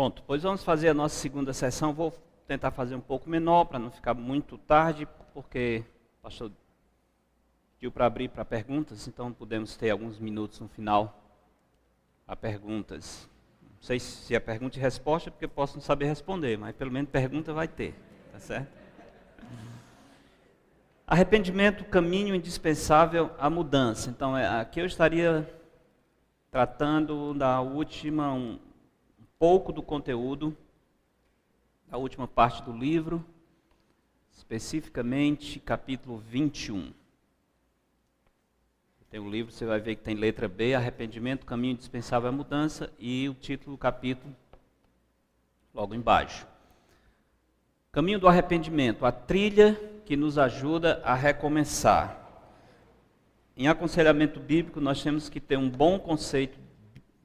Pronto, pois vamos fazer a nossa segunda sessão. Vou tentar fazer um pouco menor, para não ficar muito tarde, porque o pastor pediu para abrir para perguntas, então podemos ter alguns minutos no final para perguntas. Não sei se é pergunta e resposta, porque eu posso não saber responder, mas pelo menos pergunta vai ter, tá certo? Arrependimento, caminho indispensável à mudança. Então, aqui eu estaria tratando da última, um pouco do conteúdo, da última parte do livro, especificamente capítulo 21. Tem o livro, você vai ver que tem letra B, arrependimento, caminho indispensável à mudança, e o título do capítulo logo embaixo. Caminho do arrependimento, a trilha que nos ajuda a recomeçar. Em aconselhamento bíblico, nós temos que ter um bom conceito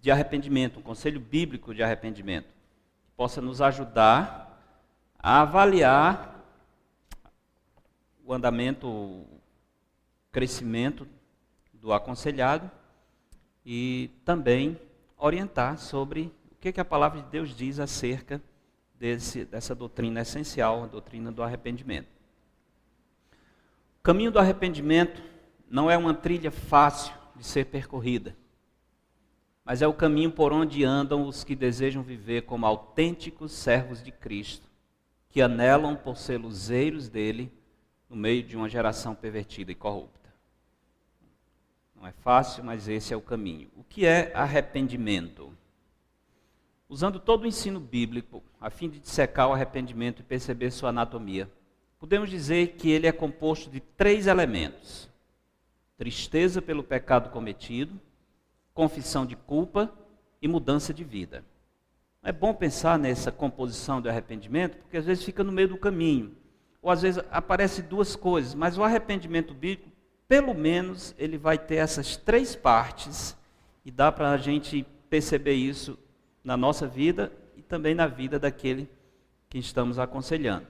de arrependimento, um conselho bíblico de arrependimento, que possa nos ajudar a avaliar o andamento, o crescimento do aconselhado e também orientar sobre o que a palavra de Deus diz acerca dessa doutrina essencial, a doutrina do arrependimento. O caminho do arrependimento não é uma trilha fácil de ser percorrida, mas é o caminho por onde andam os que desejam viver como autênticos servos de Cristo, que anelam por ser luzeiros dele no meio de uma geração pervertida e corrupta. Não é fácil, mas esse é o caminho. O que é arrependimento? Usando todo o ensino bíblico, a fim de dissecar o arrependimento e perceber sua anatomia, podemos dizer que ele é composto de 3 elementos: tristeza pelo pecado cometido, confissão de culpa e mudança de vida. É bom pensar nessa composição do arrependimento, porque às vezes fica no meio do caminho, ou às vezes aparecem 2 coisas, mas o arrependimento bíblico, pelo menos, ele vai ter essas 3 partes, e dá para a gente perceber isso na nossa vida e também na vida daquele que estamos aconselhando.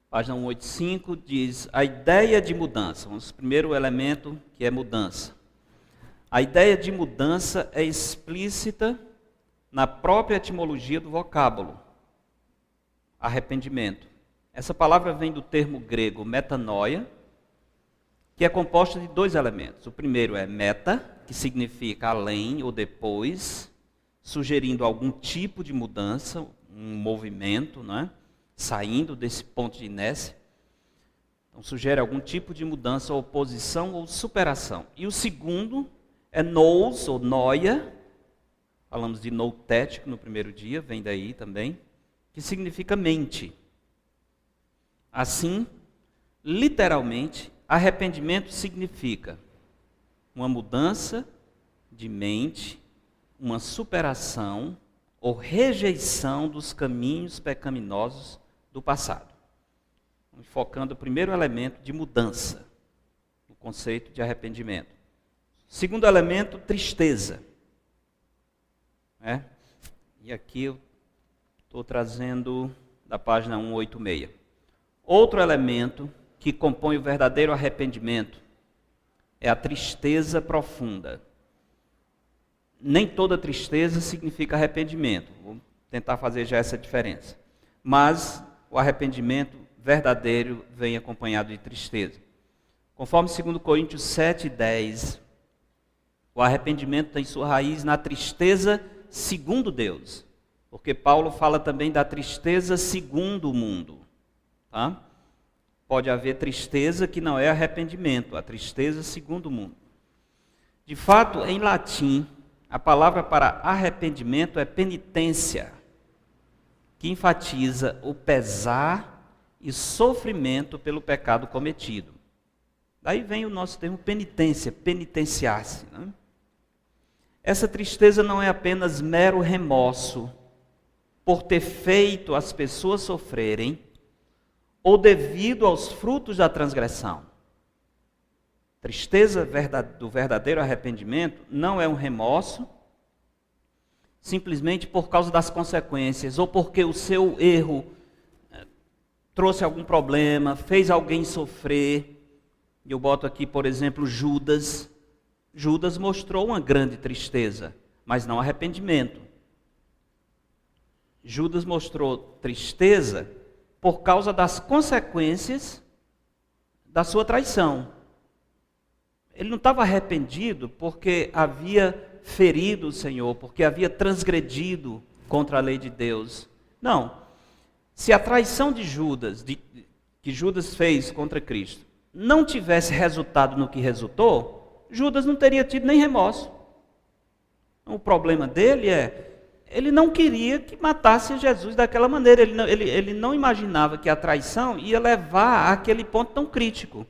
Página 185 diz, a ideia de mudança. Vamos ao primeiro elemento, que é mudança. A ideia de mudança é explícita na própria etimologia do vocábulo, arrependimento. Essa palavra vem do termo grego metanoia, que é composta de 2 elementos. O primeiro é meta, que significa além ou depois, sugerindo algum tipo de mudança, um movimento, né? Saindo desse ponto de inércia. Então, sugere algum tipo de mudança, oposição ou superação. E o segundo é nous, ou noia, falamos de noutético no primeiro dia, vem daí também, que significa mente. Assim, literalmente, arrependimento significa uma mudança de mente, uma superação ou rejeição dos caminhos pecaminosos do passado. Focando o primeiro elemento de mudança, o conceito de arrependimento. Segundo elemento, tristeza. E aqui eu estou trazendo da página 186. Outro elemento que compõe o verdadeiro arrependimento é a tristeza profunda. Nem toda tristeza significa arrependimento. Vou tentar fazer já essa diferença. Mas o arrependimento verdadeiro vem acompanhado de tristeza. Conforme 2 Coríntios 7:10, o arrependimento tem sua raiz na tristeza segundo Deus. Porque Paulo fala também da tristeza segundo o mundo. Tá? Pode haver tristeza que não é arrependimento, a tristeza segundo o mundo. De fato, em latim, a palavra para arrependimento é penitência, que enfatiza o pesar e sofrimento pelo pecado cometido. Daí vem o nosso termo penitência, penitenciar-se. Né? Essa tristeza não é apenas mero remorso por ter feito as pessoas sofrerem, ou devido aos frutos da transgressão. Tristeza do verdadeiro arrependimento não é um remorso, simplesmente por causa das consequências, ou porque o seu erro trouxe algum problema, fez alguém sofrer. Eu boto aqui, por exemplo, Judas. Judas mostrou uma grande tristeza, mas não arrependimento. Judas mostrou tristeza por causa das consequências da sua traição. Ele não estava arrependido porque havia ferido o Senhor, porque havia transgredido contra a lei de Deus. Não. Se a traição de Judas, que Judas fez contra Cristo, não tivesse resultado no que resultou, Judas não teria tido nem remorso. O problema dele ele não queria que matasse Jesus daquela maneira. Ele não imaginava que a traição ia levar àquele ponto tão crítico.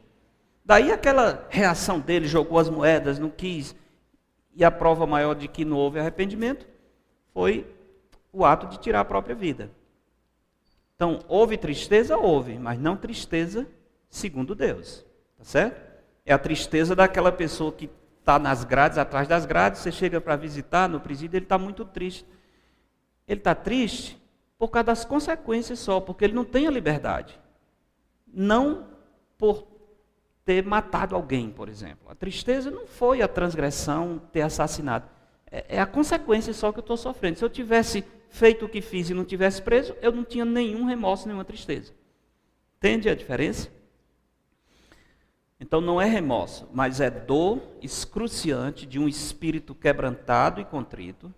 Daí aquela reação dele, jogou as moedas, não quis. E a prova maior de que não houve arrependimento foi o ato de tirar a própria vida. Então, houve tristeza? Houve, mas não tristeza segundo Deus. Tá certo? É a tristeza daquela pessoa que está nas grades, atrás das grades, você chega para visitar no presídio, ele está muito triste. Ele está triste por causa das consequências só, porque ele não tem a liberdade. Não por ter matado alguém, por exemplo. A tristeza não foi a transgressão, ter assassinado. É a consequência só que eu estou sofrendo. Se eu tivesse feito o que fiz e não tivesse preso, eu não tinha nenhum remorso, nenhuma tristeza. Entende a diferença? Então não é remorso, mas é dor excruciante de um espírito quebrantado e contrito,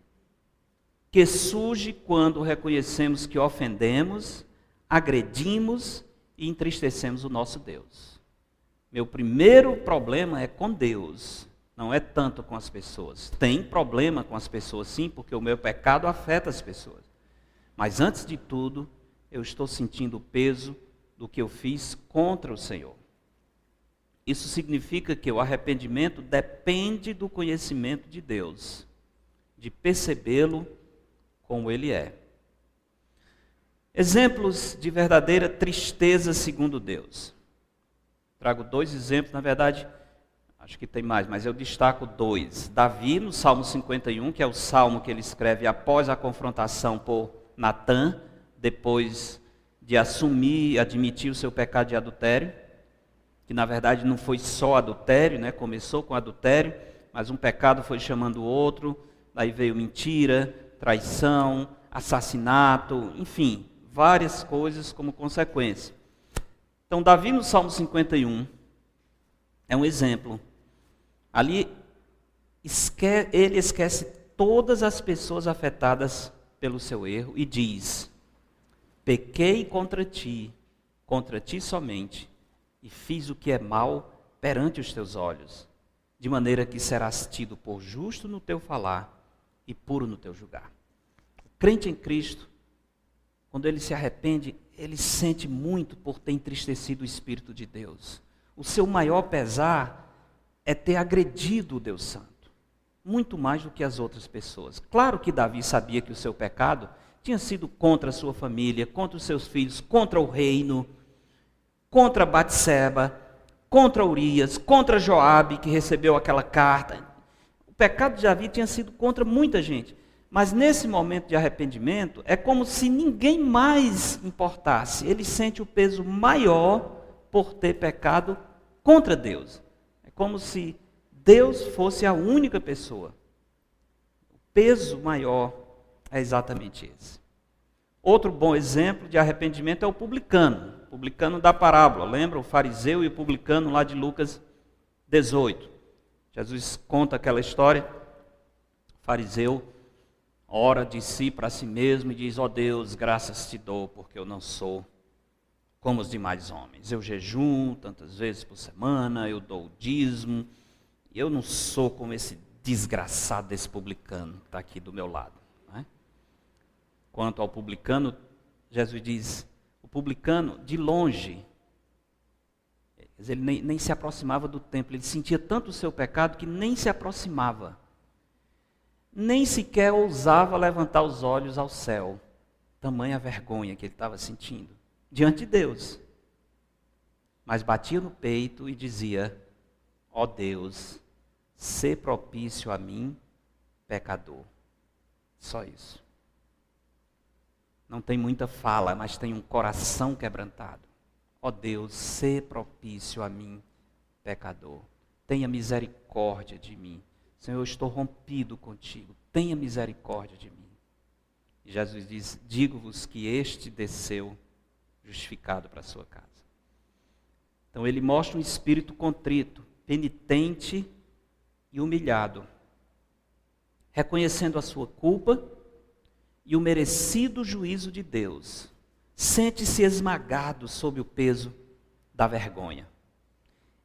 que surge quando reconhecemos que ofendemos, agredimos e entristecemos o nosso Deus. Meu primeiro problema é com Deus, não é tanto com as pessoas. Tem problema com as pessoas sim, porque o meu pecado afeta as pessoas. Mas antes de tudo, eu estou sentindo o peso do que eu fiz contra o Senhor. Isso significa que o arrependimento depende do conhecimento de Deus, de percebê-lo como Ele é. Exemplos de verdadeira tristeza segundo Deus. Trago 2 exemplos, na verdade, acho que tem mais, mas eu destaco 2. Davi, no Salmo 51, que é o salmo que ele escreve após a confrontação por Natã, depois de assumir e admitir o seu pecado de adultério, que na verdade não foi só adultério, né? Começou com adultério, mas um pecado foi chamando o outro, daí veio mentira, traição, assassinato, enfim, várias coisas como consequência. Então, Davi no Salmo 51 é um exemplo. Ali, ele esquece todas as pessoas afetadas pelo seu erro e diz: pequei contra ti somente, e fiz o que é mal perante os teus olhos, de maneira que serás tido por justo no teu falar e puro no teu julgar. O crente em Cristo, quando ele se arrepende, ele sente muito por ter entristecido o Espírito de Deus. O seu maior pesar é ter agredido o Deus Santo, muito mais do que as outras pessoas. Claro que Davi sabia que o seu pecado tinha sido contra a sua família, contra os seus filhos, contra o reino, contra Batseba, contra Urias, contra Joabe, que recebeu aquela carta. O pecado de Davi tinha sido contra muita gente. Mas nesse momento de arrependimento, é como se ninguém mais importasse. Ele sente o peso maior por ter pecado contra Deus. É como se Deus fosse a única pessoa. O peso maior é exatamente esse. Outro bom exemplo de arrependimento é o publicano. O publicano da parábola, lembra? O fariseu e o publicano lá de Lucas 18. Jesus conta aquela história. O fariseu ora de si para si mesmo e diz: ó Deus, graças te dou, porque eu não sou como os demais homens. Eu jejum tantas vezes por semana, eu dou o dízimo, e eu não sou como esse desgraçado desse publicano que está aqui do meu lado. Não é? Quanto ao publicano, Jesus diz: o publicano, de longe, ele nem se aproximava do templo, ele sentia tanto o seu pecado que nem se aproximava. Nem sequer ousava levantar os olhos ao céu. Tamanha vergonha que ele estava sentindo diante de Deus. Mas batia no peito e dizia: ó Deus, sê propício a mim, pecador. Só isso. Não tem muita fala, mas tem um coração quebrantado. Ó Deus, sê propício a mim, pecador. Tenha misericórdia de mim. Senhor, eu estou rompido contigo. Tenha misericórdia de mim. E Jesus diz: digo-vos que este desceu justificado para a sua casa. Então ele mostra um espírito contrito, penitente e humilhado, reconhecendo a sua culpa e o merecido juízo de Deus. Sente-se esmagado sob o peso da vergonha.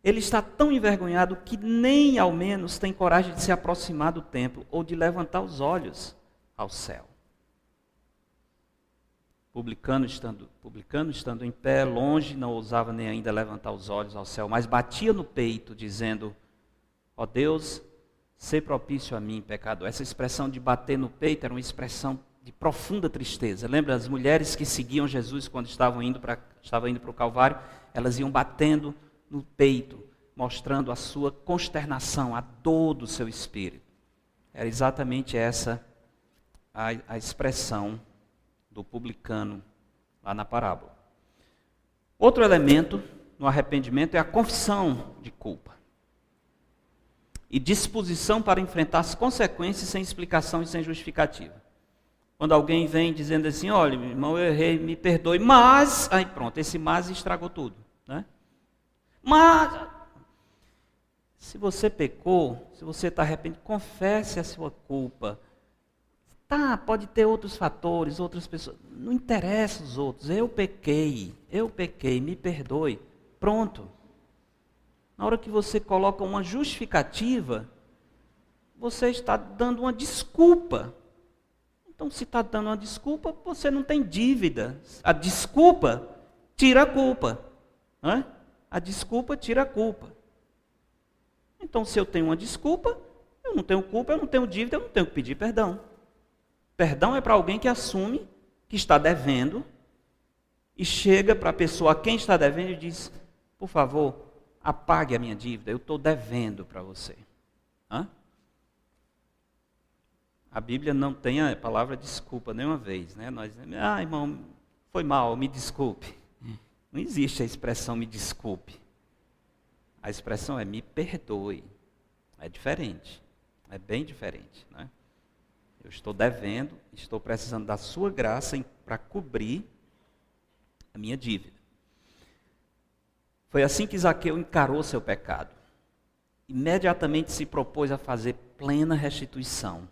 Ele está tão envergonhado que nem ao menos tem coragem de se aproximar do templo ou de levantar os olhos ao céu. Publicano estando em pé, longe, não ousava nem ainda levantar os olhos ao céu, mas batia no peito, dizendo: ó Deus, sê propício a mim, pecador. Essa expressão de bater no peito era uma expressão de profunda tristeza. Lembra as mulheres que seguiam Jesus quando estavam indo para o Calvário? Elas iam batendo no peito, mostrando a sua consternação, a dor do seu espírito. Era exatamente essa a expressão do publicano lá na parábola. Outro elemento no arrependimento é a confissão de culpa e disposição para enfrentar as consequências sem explicação e sem justificativa. Quando alguém vem dizendo assim: olha, meu irmão, eu errei, me perdoe, mas... Aí pronto, esse mas estragou tudo, né? Mas, se você pecou, se você está arrependido, confesse a sua culpa. Tá, pode ter outros fatores, outras pessoas, não interessa os outros. Eu pequei, me perdoe. Pronto. Na hora que você coloca uma justificativa, você está dando uma desculpa. Então, se está dando uma desculpa, você não tem dívida. A desculpa tira a culpa. Não é? A desculpa tira a culpa. Então, se eu tenho uma desculpa, eu não tenho culpa, eu não tenho dívida, eu não tenho que pedir perdão. Perdão é para alguém que assume que está devendo e chega para a pessoa a quem está devendo e diz: por favor, apague a minha dívida, eu estou devendo para você. Hã? A Bíblia não tem a palavra desculpa nenhuma vez, né? Nós dizemos: irmão, foi mal, me desculpe. Não existe a expressão me desculpe. A expressão é me perdoe. É diferente, é bem diferente, né? Eu estou devendo, estou precisando da sua graça para cobrir a minha dívida. Foi assim que Zaqueu encarou seu pecado. Imediatamente se propôs a fazer plena restituição,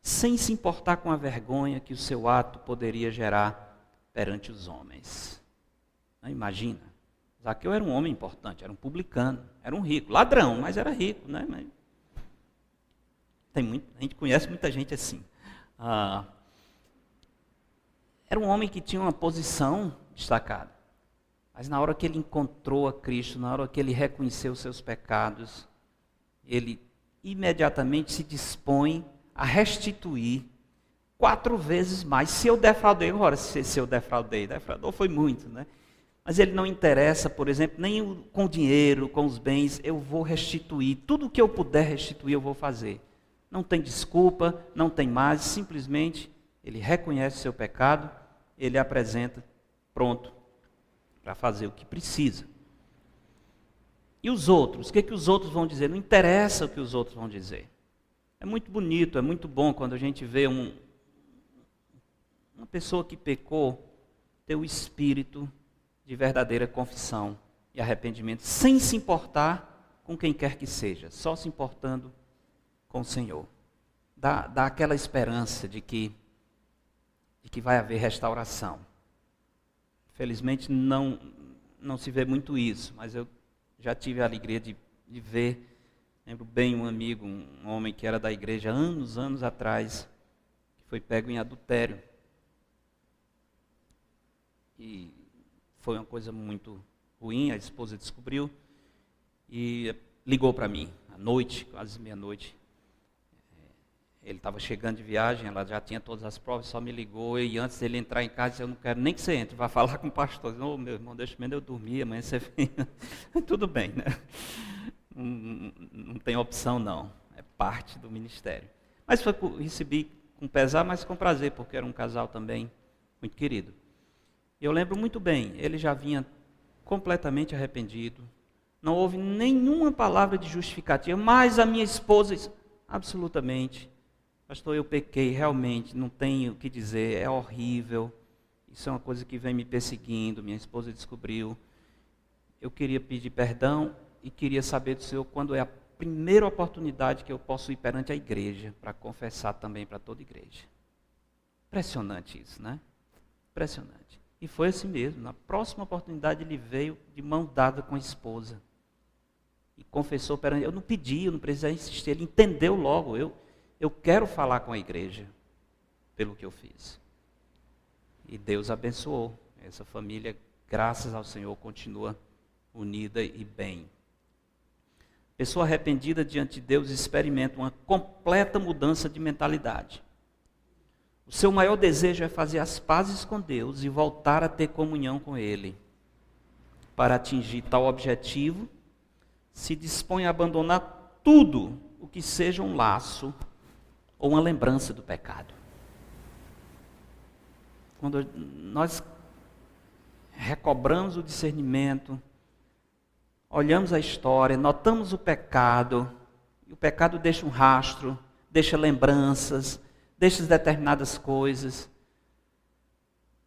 sem se importar com a vergonha que o seu ato poderia gerar perante os homens. Imagina, Zaqueu era um homem importante, era um publicano, era um rico, ladrão, mas era rico, né? A gente conhece muita gente assim. Era um homem que tinha uma posição destacada. Mas na hora que ele encontrou a Cristo, na hora que ele reconheceu os seus pecados, ele imediatamente se dispõe a restituir 4 vezes mais. Se eu defraudei, agora se eu defraudou foi muito, né? Mas ele não interessa, por exemplo, nem com o dinheiro, com os bens, eu vou restituir. Tudo que eu puder restituir, eu vou fazer. Não tem desculpa, não tem mais, simplesmente ele reconhece o seu pecado, ele apresenta pronto para fazer o que precisa. E os outros? O que os outros vão dizer? Não interessa o que os outros vão dizer. É muito bonito, é muito bom quando a gente vê uma pessoa que pecou ter o espírito de verdadeira confissão e arrependimento, sem se importar com quem quer que seja, só se importando com o Senhor. Dá aquela esperança de que vai haver restauração. Felizmente não se vê muito isso, mas eu já tive a alegria de ver. Lembro bem um amigo, um homem que era da igreja anos atrás, que foi pego em adultério. E foi uma coisa muito ruim, a esposa descobriu e ligou para mim, à noite, quase meia-noite. Ele estava chegando de viagem, ela já tinha todas as provas, só me ligou, e antes dele entrar em casa, disse: eu não quero nem que você entre, vai falar com o pastor. Eu disse: ô, meu irmão, deixa eu dormir, amanhã você vem. Tudo bem, né? Não tem opção não, é parte do ministério. Mas recebi com pesar, mas com prazer, porque era um casal também muito querido. Eu lembro muito bem, ele já vinha completamente arrependido, não houve nenhuma palavra de justificativa, mas a minha esposa, absolutamente, Pastor, eu pequei, realmente, não tenho o que dizer, é horrível. Isso é uma coisa que vem me perseguindo, minha esposa descobriu. Eu queria pedir perdão e queria saber do Senhor quando é a primeira oportunidade que eu posso ir perante a igreja, para confessar também para toda a igreja. Impressionante isso, né? Impressionante. E foi assim mesmo. Na próxima oportunidade ele veio de mão dada com a esposa. E confessou perante... Eu não pedi, eu não precisava insistir. Ele entendeu logo. Eu quero falar com a igreja pelo que eu fiz. E Deus abençoou. Essa família, graças ao Senhor, continua unida e bem. Pessoa arrependida diante de Deus experimenta uma completa mudança de mentalidade. O seu maior desejo é fazer as pazes com Deus e voltar a ter comunhão com Ele. Para atingir tal objetivo, se dispõe a abandonar tudo o que seja um laço ou uma lembrança do pecado. Quando nós recobramos o discernimento, olhamos a história, notamos o pecado, e o pecado deixa um rastro, deixa lembranças, deixa determinadas coisas.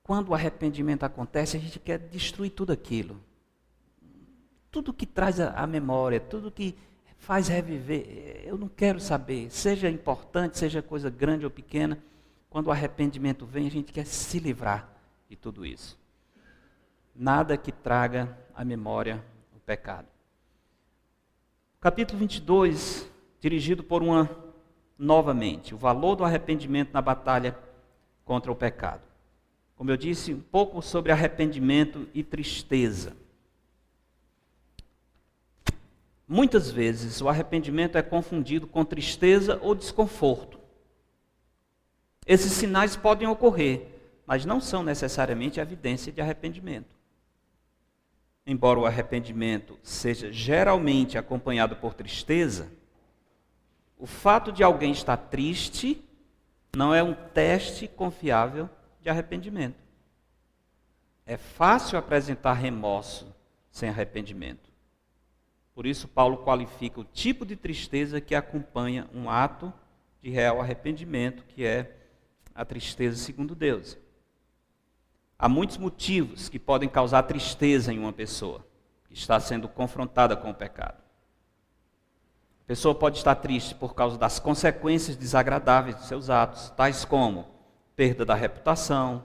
Quando o arrependimento acontece, a gente quer destruir tudo aquilo. Tudo que traz a memória, tudo que faz reviver, eu não quero saber, seja importante, seja coisa grande ou pequena, quando o arrependimento vem, a gente quer se livrar de tudo isso. Nada que traga à memória o pecado. Capítulo 22, dirigido por novamente, o valor do arrependimento na batalha contra o pecado. Como eu disse, um pouco sobre arrependimento e tristeza. Muitas vezes o arrependimento é confundido com tristeza ou desconforto. Esses sinais podem ocorrer, mas não são necessariamente evidência de arrependimento. Embora o arrependimento seja geralmente acompanhado por tristeza, o fato de alguém estar triste não é um teste confiável de arrependimento. É fácil apresentar remorso sem arrependimento. Por isso, Paulo qualifica o tipo de tristeza que acompanha um ato de real arrependimento, que é a tristeza segundo Deus. Há muitos motivos que podem causar tristeza em uma pessoa que está sendo confrontada com o pecado. A pessoa pode estar triste por causa das consequências desagradáveis dos seus atos, tais como perda da reputação,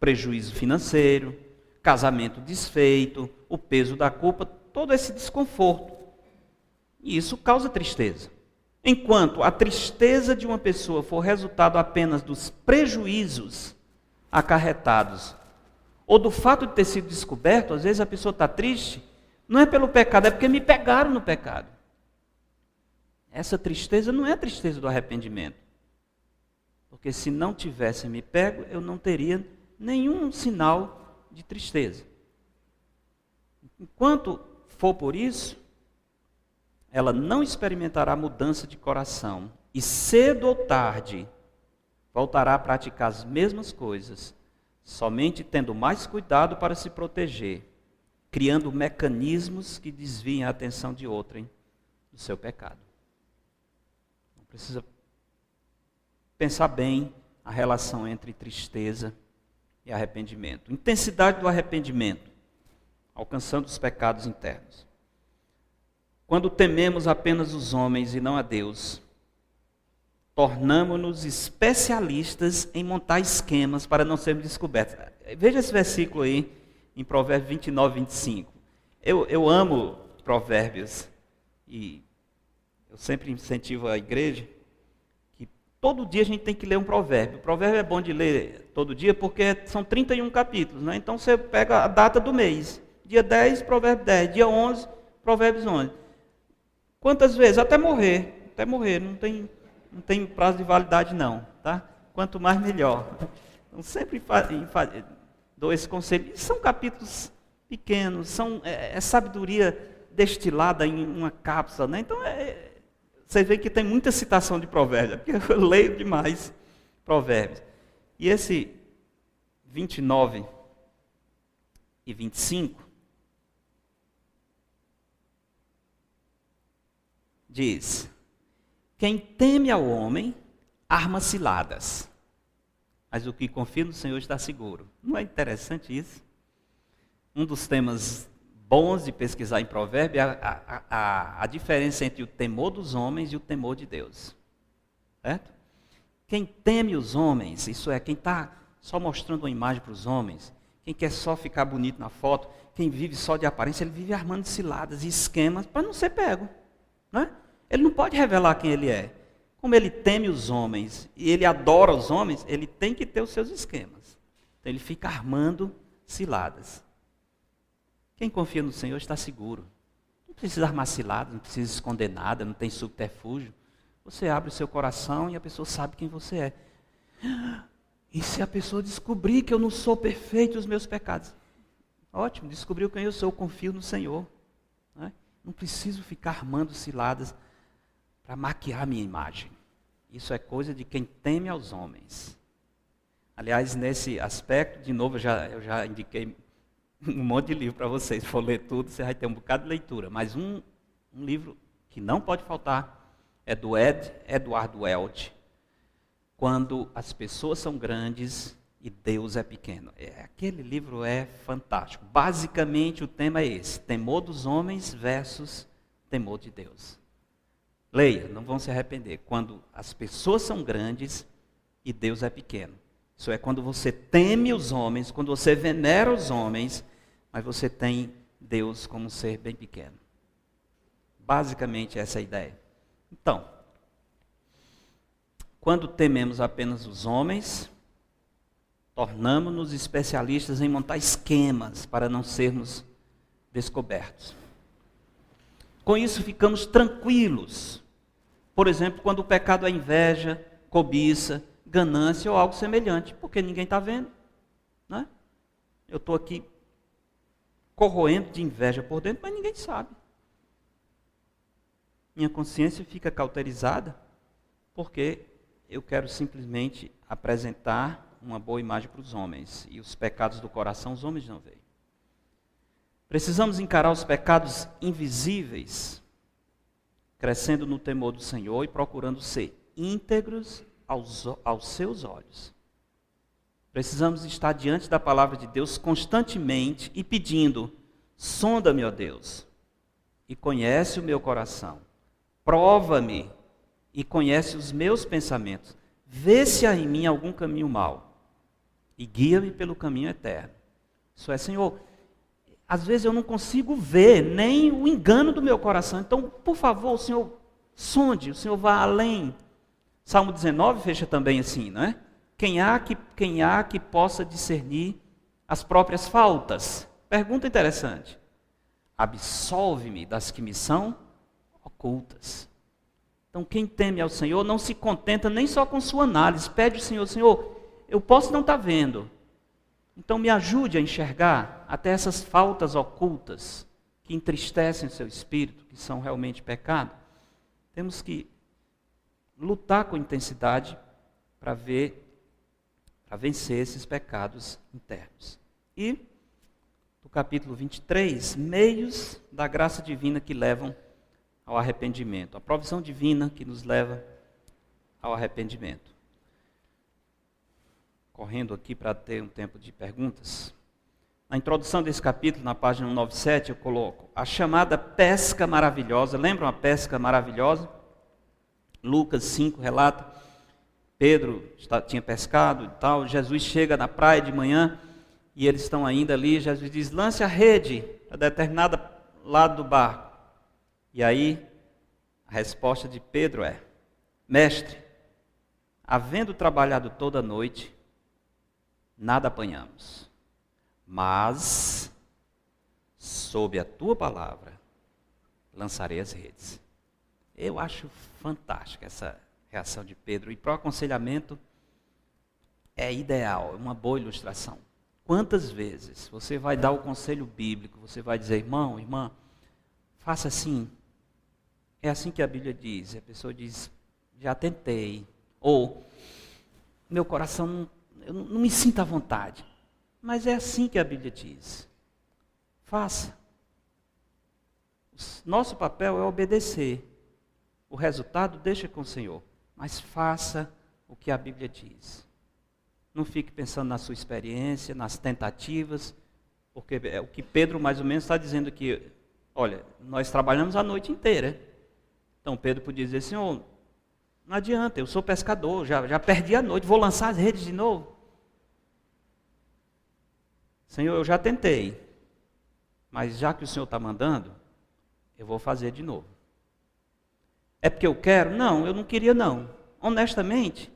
prejuízo financeiro, casamento desfeito, o peso da culpa, todo esse desconforto. E isso causa tristeza. Enquanto a tristeza de uma pessoa for resultado apenas dos prejuízos acarretados, ou do fato de ter sido descoberto, às vezes a pessoa está triste, não é pelo pecado, é porque me pegaram no pecado. Essa tristeza não é a tristeza do arrependimento. Porque se não tivessem me pego, eu não teria nenhum sinal de tristeza. Enquanto for por isso, ela não experimentará mudança de coração e cedo ou tarde voltará a praticar as mesmas coisas, somente tendo mais cuidado para se proteger, criando mecanismos que desviem a atenção de outrem do seu pecado. Não precisa pensar bem a relação entre tristeza e arrependimento. Intensidade do arrependimento, alcançando os pecados internos. Quando tememos apenas os homens e não a Deus, tornamo-nos especialistas em montar esquemas para não sermos descobertos. Veja esse versículo aí, em Provérbios 29, 25. Eu amo Provérbios e eu sempre incentivo a igreja que todo dia a gente tem que ler um provérbio. O provérbio é bom de ler todo dia porque são 31 capítulos, né? Então você pega a data do mês. Dia 10, provérbio 10. Dia 11, provérbios 11. Quantas vezes? Até morrer. Até morrer. Não tem prazo de validade não, tá? Quanto mais melhor. Então sempre dou esse conselho. E são capítulos pequenos, é sabedoria destilada em uma cápsula, né? Então você vê que tem muita citação de provérbios, porque eu leio demais provérbios. E esse 29 e 25 diz: quem teme ao homem arma ciladas, mas o que confia no Senhor está seguro. Não é interessante isso? Um dos temas bons de pesquisar em Provérbios é a diferença entre o temor dos homens e o temor de Deus. Certo? Quem teme os homens, isso é, quem está só mostrando uma imagem para os homens, quem quer só ficar bonito na foto, quem vive só de aparência, ele vive armando ciladas e esquemas para não ser pego. Não é? Ele não pode revelar quem ele é. Como ele teme os homens e ele adora os homens, ele tem que ter os seus esquemas. Então ele fica armando ciladas. Quem confia no Senhor está seguro. Não precisa armar ciladas, não precisa esconder nada, não tem subterfúgio. Você abre o seu coração e a pessoa sabe quem você é. E se a pessoa descobrir que eu não sou perfeito os meus pecados? Ótimo, descobriu quem eu sou, eu confio no Senhor. Não preciso ficar armando ciladas para maquiar a minha imagem. Isso é coisa de quem teme aos homens. Aliás, nesse aspecto, de novo, eu já indiquei um monte de livro para vocês. Se for ler tudo, você vai ter um bocado de leitura. Mas um livro que não pode faltar é do Edward Welch, Quando as Pessoas São Grandes e Deus é Pequeno. Aquele livro é fantástico. Basicamente, o tema é esse: temor dos homens versus temor de Deus. Leia, não vão se arrepender. Quando as pessoas são grandes e Deus é pequeno. Isso é, quando você teme os homens, quando você venera os homens, mas você tem Deus como um ser bem pequeno. Basicamente essa é a ideia. Então, quando tememos apenas os homens, tornamos-nos especialistas em montar esquemas para não sermos descobertos. Com isso ficamos tranquilos. Por exemplo, quando o pecado é inveja, cobiça, ganância ou algo semelhante, porque ninguém está vendo. Né? Eu estou aqui corroendo de inveja por dentro, mas ninguém sabe. Minha consciência fica cauterizada porque eu quero simplesmente apresentar uma boa imagem para os homens. E os pecados do coração os homens não veem. Precisamos encarar os pecados invisíveis, crescendo no temor do Senhor e procurando ser íntegros aos seus olhos. Precisamos estar diante da palavra de Deus constantemente e pedindo: sonda-me, ó Deus, e conhece o meu coração. Prova-me e conhece os meus pensamentos. Vê se há em mim algum caminho mau e guia-me pelo caminho eterno. Isso é, Senhor, às vezes eu não consigo ver nem o engano do meu coração. Então, por favor, o Senhor sonde, o Senhor vá além. Salmo 19 fecha também assim, não é? Quem há que possa discernir as próprias faltas? Pergunta interessante. Absolve-me das que me são ocultas. Então, quem teme ao Senhor não se contenta nem só com sua análise. Pede ao Senhor: Senhor, eu posso não estar vendo. Então, me ajude a enxergar até essas faltas ocultas que entristecem o seu espírito, que são realmente pecado. Temos que lutar com intensidade para vencer esses pecados internos. E, no capítulo 23, meios da graça divina que levam ao arrependimento. A provisão divina que nos leva ao arrependimento. Correndo aqui para ter um tempo de perguntas. Na introdução desse capítulo, na página 197, eu coloco a chamada pesca maravilhosa. Lembram a pesca maravilhosa? Lucas 5 relata, Pedro tinha pescado e tal, Jesus chega na praia de manhã e eles estão ainda ali, Jesus diz: lance a rede a determinado lado do barco. E aí, a resposta de Pedro é: mestre, havendo trabalhado toda a noite, nada apanhamos, mas, sob a tua palavra, lançarei as redes. Eu acho fantástica essa reação de Pedro. E para o aconselhamento é ideal, é uma boa ilustração. Quantas vezes você vai dar o conselho bíblico, você vai dizer: irmão, irmã, faça assim. É assim que a Bíblia diz. E a pessoa diz: já tentei. Ou, meu coração, eu não me sinto à vontade. Mas é assim que a Bíblia diz. Faça. Nosso papel é obedecer. O resultado deixa com o Senhor. Mas faça o que a Bíblia diz. Não fique pensando na sua experiência, nas tentativas, porque é o que Pedro mais ou menos está dizendo aqui. Olha, nós trabalhamos a noite inteira. Então Pedro podia dizer, Senhor, não adianta, eu sou pescador, já perdi a noite, vou lançar as redes de novo. Senhor, eu já tentei, mas já que o Senhor está mandando, eu vou fazer de novo. É porque eu quero? Não, eu não queria não. Honestamente,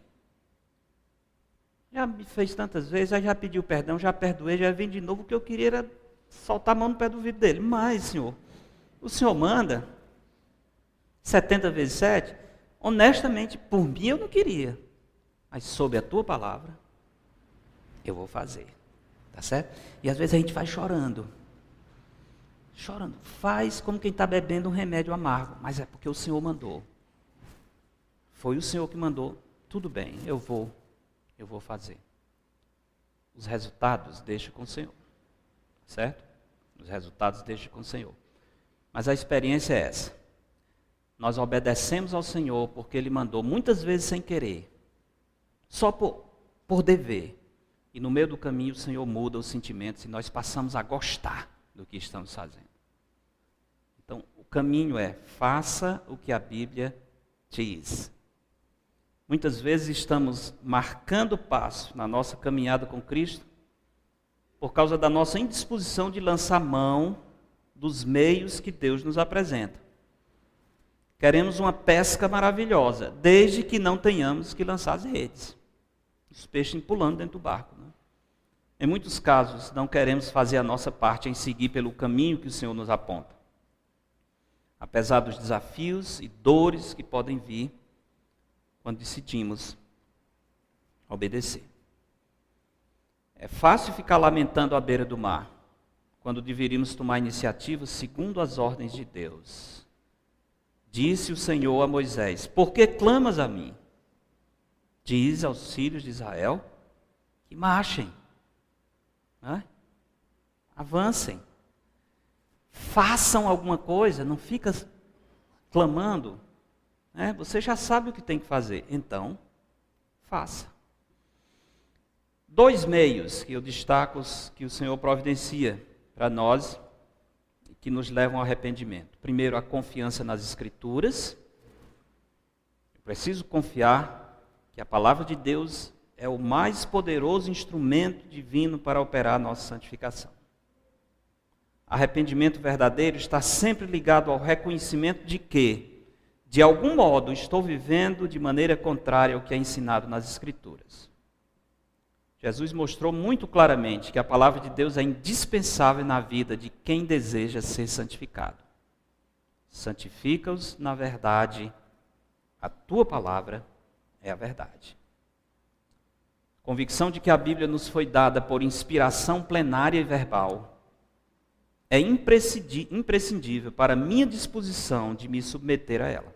já me fez tantas vezes, já pediu perdão, já perdoei, já vim de novo, o que eu queria era soltar a mão no pé do vidro dele. Mas, Senhor, o Senhor manda 70 vezes 7, honestamente, por mim eu não queria, mas sob a tua palavra, eu vou fazer, tá certo? E às vezes a gente vai chorando, faz como quem está bebendo um remédio amargo, mas é porque o Senhor mandou, foi o Senhor que mandou, tudo bem, eu vou fazer. Os resultados deixa com o Senhor, certo? Os resultados deixa com o Senhor, mas a experiência é essa. Nós obedecemos ao Senhor porque Ele mandou, muitas vezes sem querer, só por dever. E no meio do caminho o Senhor muda os sentimentos e nós passamos a gostar do que estamos fazendo. Então, o caminho é, faça o que a Bíblia diz. Muitas vezes estamos marcando passo na nossa caminhada com Cristo por causa da nossa indisposição de lançar mão dos meios que Deus nos apresenta. Queremos uma pesca maravilhosa, desde que não tenhamos que lançar as redes. Os peixes pulando dentro do barco. Né? Em muitos casos, não queremos fazer a nossa parte em seguir pelo caminho que o Senhor nos aponta. Apesar dos desafios e dores que podem vir quando decidimos obedecer. É fácil ficar lamentando à beira do mar, quando deveríamos tomar iniciativa segundo as ordens de Deus. Disse o Senhor a Moisés, por que clamas a mim? Diz aos filhos de Israel que marchem, né? Avancem, façam alguma coisa, não fica clamando, né? Você já sabe o que tem que fazer, então faça. 2 meios que eu destaco que o Senhor providencia para nós, que nos levam ao arrependimento. Primeiro, a confiança nas Escrituras. Eu preciso confiar que a palavra de Deus é o mais poderoso instrumento divino para operar a nossa santificação. Arrependimento verdadeiro está sempre ligado ao reconhecimento de que, de algum modo, estou vivendo de maneira contrária ao que é ensinado nas Escrituras. Jesus mostrou muito claramente que a palavra de Deus é indispensável na vida de quem deseja ser santificado. Santifica-os na verdade, a tua palavra é a verdade. Convicção de que a Bíblia nos foi dada por inspiração plenária e verbal é imprescindível para a minha disposição de me submeter a ela.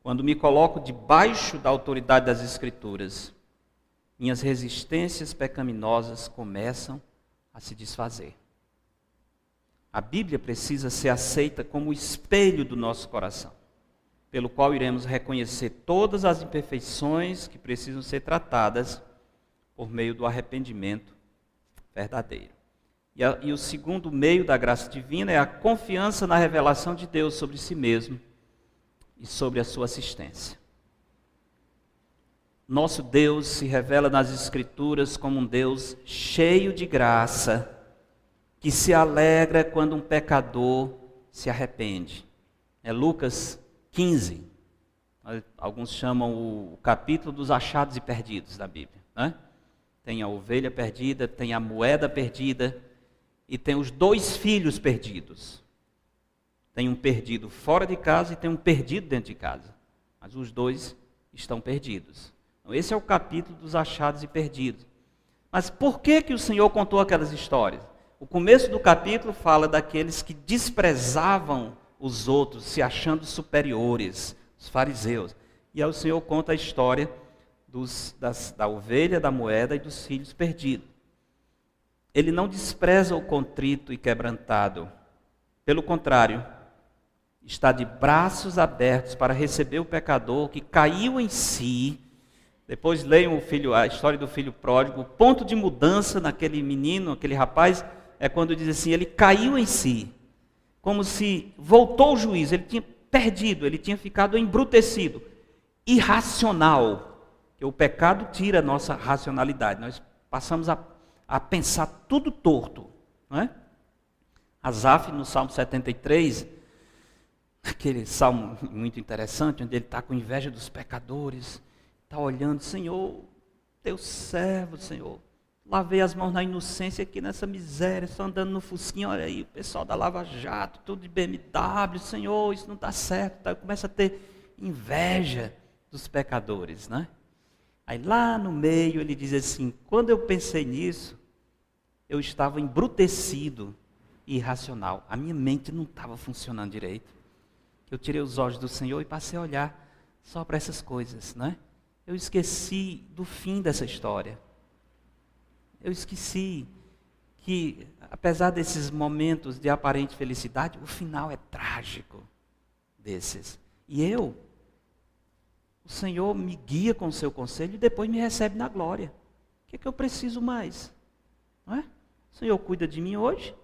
Quando me coloco debaixo da autoridade das Escrituras, minhas resistências pecaminosas começam a se desfazer. A Bíblia precisa ser aceita como o espelho do nosso coração, pelo qual iremos reconhecer todas as imperfeições que precisam ser tratadas por meio do arrependimento verdadeiro. E o segundo meio da graça divina é a confiança na revelação de Deus sobre si mesmo e sobre a sua assistência. Nosso Deus se revela nas Escrituras como um Deus cheio de graça, que se alegra quando um pecador se arrepende. É Lucas 15. Alguns chamam o capítulo dos achados e perdidos da Bíblia, né? Tem a ovelha perdida, tem a moeda perdida e tem os 2 filhos perdidos. Tem um perdido fora de casa e tem um perdido dentro de casa. Mas os 2 estão perdidos. Esse é o capítulo dos achados e perdidos. Mas por que o Senhor contou aquelas histórias? O começo do capítulo fala daqueles que desprezavam os outros, se achando superiores, os fariseus. E aí o Senhor conta a história da ovelha, da moeda e dos filhos perdidos. Ele não despreza o contrito e quebrantado. Pelo contrário, está de braços abertos para receber o pecador que caiu em si. Depois leiam a história do filho pródigo. O ponto de mudança naquele menino, aquele rapaz, é quando diz assim, ele caiu em si. Como se voltou o juízo, ele tinha perdido, ele tinha ficado embrutecido, irracional. Porque o pecado tira a nossa racionalidade. Nós passamos a pensar tudo torto. Não é? Asaf, no Salmo 73, aquele salmo muito interessante, onde ele está com inveja dos pecadores, está olhando, Senhor, teu servo, Senhor, lavei as mãos na inocência aqui nessa miséria, estou andando no fusquinho, olha aí, o pessoal da Lava Jato, tudo de BMW, Senhor, isso não está certo, tá? Começa a ter inveja dos pecadores, né? Aí lá no meio ele diz assim, quando eu pensei nisso, eu estava embrutecido e irracional, a minha mente não estava funcionando direito. Eu tirei os olhos do Senhor e passei a olhar só para essas coisas, né? Eu esqueci do fim dessa história. Eu esqueci que, apesar desses momentos de aparente felicidade, o final é trágico desses. E o Senhor me guia com o seu conselho e depois me recebe na glória. O que é que eu preciso mais? Não é? O Senhor cuida de mim hoje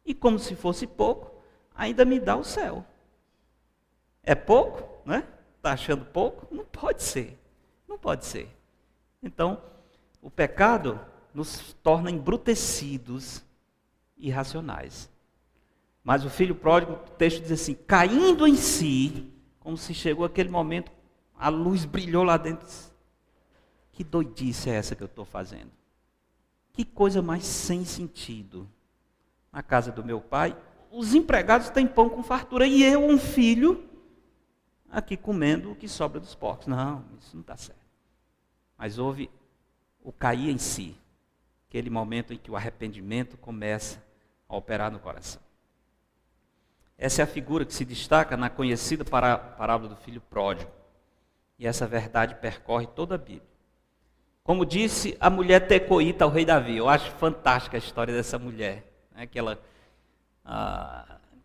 e, como se fosse pouco, ainda me dá o céu. É pouco, né? Está achando pouco? Não pode ser. Não pode ser. Então, o pecado nos torna embrutecidos e irracionais. Mas o filho pródigo, o texto diz assim, caindo em si, como se chegou aquele momento, a luz brilhou lá dentro. Que doidice é essa que eu estou fazendo? Que coisa mais sem sentido. Na casa do meu pai, os empregados têm pão com fartura e eu, um filho, aqui comendo o que sobra dos porcos. Não, isso não está certo. Mas houve o cair em si, aquele momento em que o arrependimento começa a operar no coração. Essa é a figura que se destaca na conhecida parábola do filho pródigo. E essa verdade percorre toda a Bíblia. Como disse a mulher tecoíta ao rei Davi, eu acho fantástica a história dessa mulher. Né, que ela,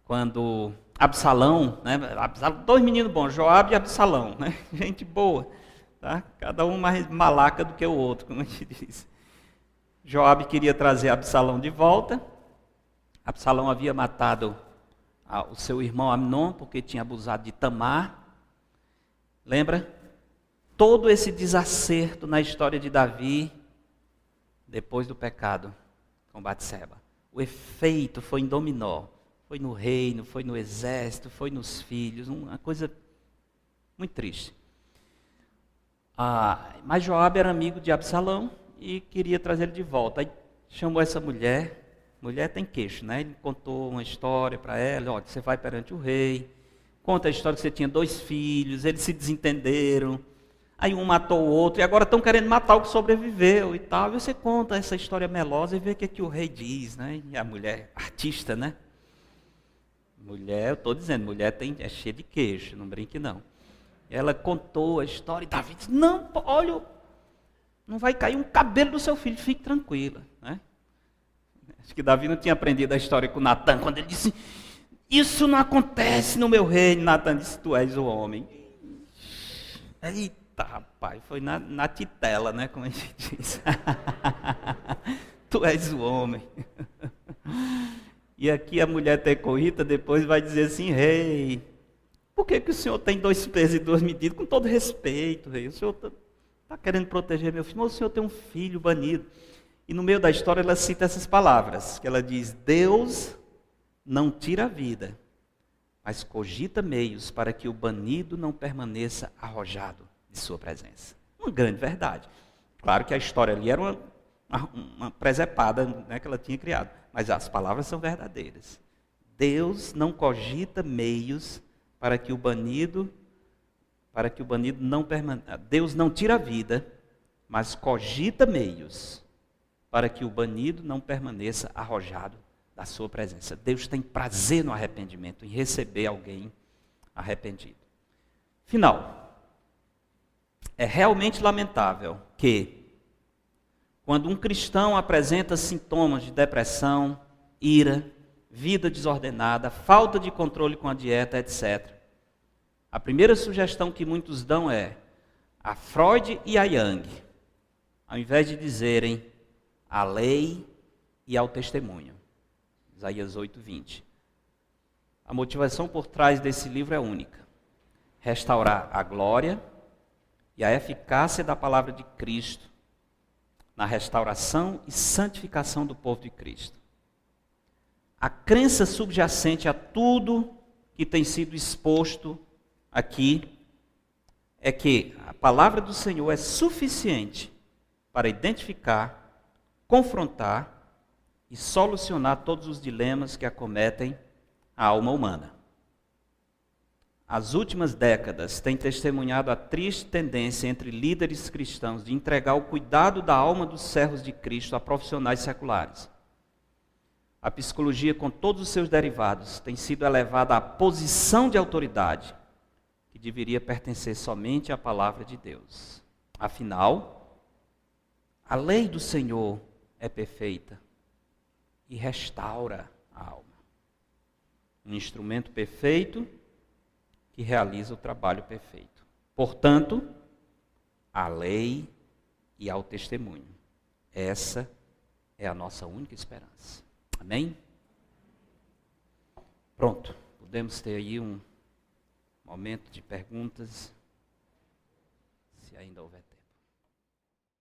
quando Absalão, né, dois meninos bons, Joabe e Absalão, né, gente boa. Tá? Cada um mais malaca do que o outro, como a gente diz. Joabe queria trazer Absalão de volta. Absalão havia matado o seu irmão Amnon, porque tinha abusado de Tamar. Lembra? Todo esse desacerto na história de Davi, depois do pecado com Batseba. O efeito foi em dominó. Foi no reino, foi no exército, foi nos filhos. Uma coisa muito triste. Mas Joabe era amigo de Absalão e queria trazer ele de volta. Aí chamou essa mulher. Mulher tem queixo, né? Ele contou uma história para ela. Olha, você vai perante o rei. Conta a história que você tinha 2 filhos. Eles se desentenderam. Aí um matou o outro. E agora estão querendo matar o que sobreviveu e tal. E você conta essa história melosa e vê o que o rei diz, né? E a mulher, artista, né? Mulher, eu estou dizendo, mulher é cheia de queixo. Não brinque não. Ela contou a história e Davi disse, não, olha, não vai cair um cabelo do seu filho, fique tranquila. Né? Acho que Davi não tinha aprendido a história com Natan, quando ele disse, isso não acontece no meu reino. Natan disse, tu és o homem. Eita, rapaz, foi na titela, né, como a gente diz. Tu és o homem. E aqui a mulher tecoíta depois vai dizer assim, rei, por que o senhor tem 2 pesos e 2 medidas? Com todo respeito, rei. O senhor está querendo proteger meu filho, mas o senhor tem um filho banido. E no meio da história ela cita essas palavras, que ela diz, Deus não tira a vida, mas cogita meios para que o banido não permaneça arrojado de sua presença. Uma grande verdade. Claro que a história ali era uma presepada, né, que ela tinha criado, mas as palavras são verdadeiras. Deus não cogita meios para que o banido não permaneça. Deus não tira a vida, mas cogita meios para que o banido não permaneça arrojado da sua presença. Deus tem prazer no arrependimento, em receber alguém arrependido. Final. É realmente lamentável que, quando um cristão apresenta sintomas de depressão, ira, vida desordenada, falta de controle com a dieta, etc. A primeira sugestão que muitos dão é a Freud e a Jung, ao invés de dizerem à lei e ao testemunho. Isaías 8:20. A motivação por trás desse livro é única: restaurar a glória e a eficácia da palavra de Cristo na restauração e santificação do povo de Cristo. A crença subjacente a tudo que tem sido exposto aqui é que a palavra do Senhor é suficiente para identificar, confrontar e solucionar todos os dilemas que acometem a alma humana. As últimas décadas têm testemunhado a triste tendência entre líderes cristãos de entregar o cuidado da alma dos servos de Cristo a profissionais seculares. A psicologia, com todos os seus derivados, tem sido elevada à posição de autoridade que deveria pertencer somente à palavra de Deus. Afinal, a lei do Senhor é perfeita e restaura a alma. Um instrumento perfeito que realiza o trabalho perfeito. Portanto, à lei e ao testemunho. Essa é a nossa única esperança. Amém? Pronto, podemos ter aí um momento de perguntas, se ainda houver tempo.